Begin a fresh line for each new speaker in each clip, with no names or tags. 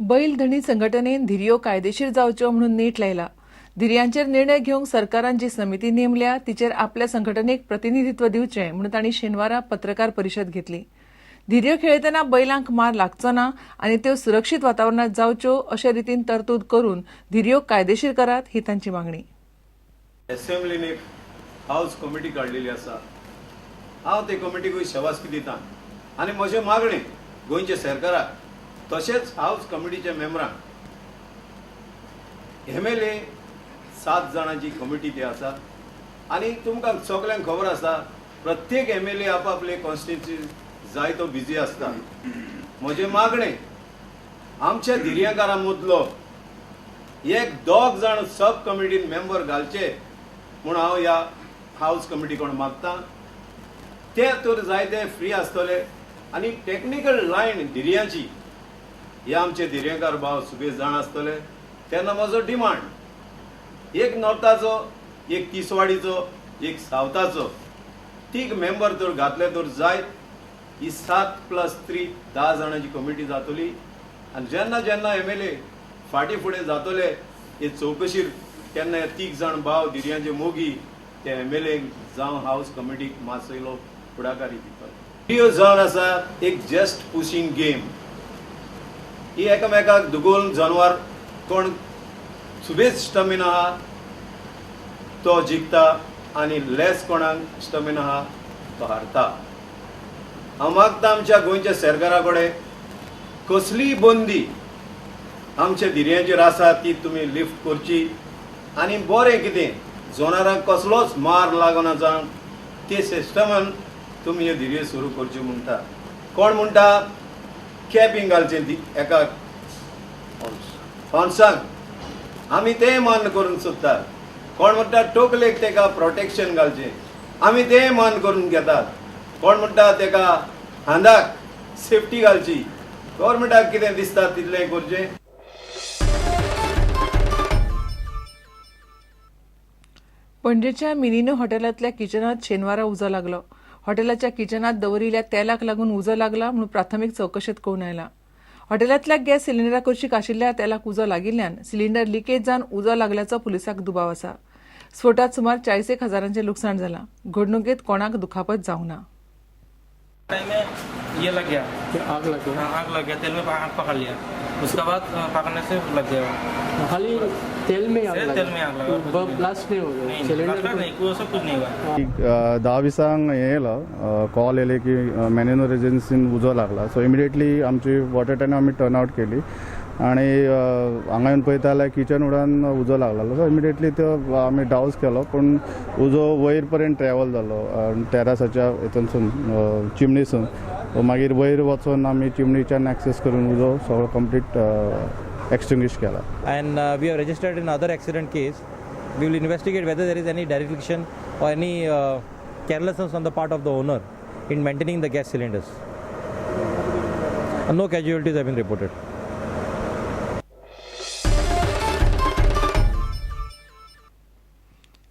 बैल धणी संघटनेन धिरयो कायदेशीर जावच्यो म्हणून नेट लायला. धिरयांचेर निर्णय घेवंक सरकारान जी समिती नेमल्या तिचेर आपल्या संघटनेक प्रतिनिधित्व दिवचें म्हणून तांणी शेनवारा पत्रकार परिशद घेतली. धिरयो खेळतना बैलांक मार लागचो ना आनी त्यो सुरक्षीत वातावरणात जावच्यो अशे रितीन तरतूद करून धिरयो कायदेशीर करात ही तांची मागणी.
असेंब्लीन एक हाऊस कमिटी काडलेली आसा. हांव ते कमिटीकूय शबासकी दितां आनी म्हजे मागणे गोंयच्या सरकाराक तशेंच हाऊस कमिटीच्या मेंबरांक MLA 7 जाणांची कमिटी ती आसा आनी तुमकां सगळ्यांक खबर आसा प्रत्येक MLA आपआपले कॉन्स्टिट्युन्सी जाय तो बिजी आसता. म्हजे मागणे आमच्या धिरयेकारां मदलो एक 2 जाण सब कमिटीन मेंबर घालचे म्हूण हांव ह्या हाऊस कमिटी कोण मागतां. ते तर जायते फ्री आसतले आनी टेक्निकल लायन धिरयांची हे आमचे धिरयेकार भाव सुबेज जाण आसतले. तेन्ना म्हजो डिमांड एक नॉर्थाचो, एक तिसवाडीचो, एक सावथाचो तीग मेंबर तर घातले तर जायत. ही 7+3 10 जाणांची कमिटी जातली आनी जेन्ना जेन्ना MLA फाटी फुडें जातले हे चौकशीर तेन्ना हे 3 जाण भाव धिरयांचे मोगी ते MLA जावं हाऊस कमिटीक मातसो फुडाकारी दितात. ह्यो जावन आसा एक जस्ट पुशिंग गेम. ही एकामेकाक दुगोवन जनवार कोण सुबेज स्टॅमिना आहा तो जिखता आनी लेस कोणाक स्टॅमिना आहा तो हारता. हांव मागता आमच्या गोंयच्या सरकारा कडेन कसलीय बंदी आमच्या धिरयांचेर आसा ती तुमी लिफ्ट करची आनी बरें कितें जनावरांक कसलोच मार लागना जावन ते सिस्टमान तुमी हे धिरये सुरू करचे म्हणटा. कोण म्हणटा कॅपिंग घालचें एका हॉर्साक आमी तें मान्य करून सोदतात. कोण म्हणटा टोकलेक तेका प्रोटेक्शन घालचें आमी तें मान्य करून घेतात. कोण म्हणटा तेका हांदाक सेफ्टी घालची. गव्हर्मेंटाक कितें दिसता तितलें करचें.
पणजेच्या मिनिनो हॉटेलांतल्या किचनात शेनवारा उजो लागलो. हॉटेलाच्या किचनात दवरिल्ल्या तेलाक लागून उजो लागला म्हणून प्राथमीक चवकशेत कळून आयला. हॉटेलांतल्या गॅस सिलिंडरा कडशीक आशिल्ल्या तेलाक उजो लागिल्ल्यान सिलिंडर लिकेज जावन उजो लागल्याचो पुलिसाक दुबाव आसा. स्फोटात सुमार 40,000 लुकसाण जालां. घडणुकेत कोणाक दुखापत जावंक ना.
ये लग गया, आग लग गया, तेल में आग पकड़ लिया. उसके बाद पकड़ने से लग गया.
खाली तेल में आग
लगा.
ब्लास्ट नहीं हो गया. सिलेंडर
नहीं, वो सब कुछ नहीं हुआ.
10 हे येयलो कॉल येले की मॅनिनो रेजिडेन्सीन उजो लागला. सो इमिडिएटली आमची वॉटर टॅन आमी टर्न आउट केली आणि हांगा येवन पळयता जाल्यार किचन उडान उजो लागलेलो. सो इमिडिएटली तो आमी डावस केलो पूण उजो वयर पर्यंत ट्रॅवल जालो टॅरासाच्या हितूनसून चिमणीसून. मागीर वयर वचून आमी चिमणीच्यान एक्सेस करून उजो सगळो कंप्लीट extinguish केला.
And we have registered in other accident case. We will investigate whether there is any dereliction or any carelessness on the part of the owner in maintaining the gas cylinders. And no casualties have been reported.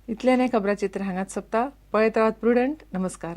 इतल्यान खबराचित्र हांगाच सोंपता. पळयत Rawat prudent. नमस्कार.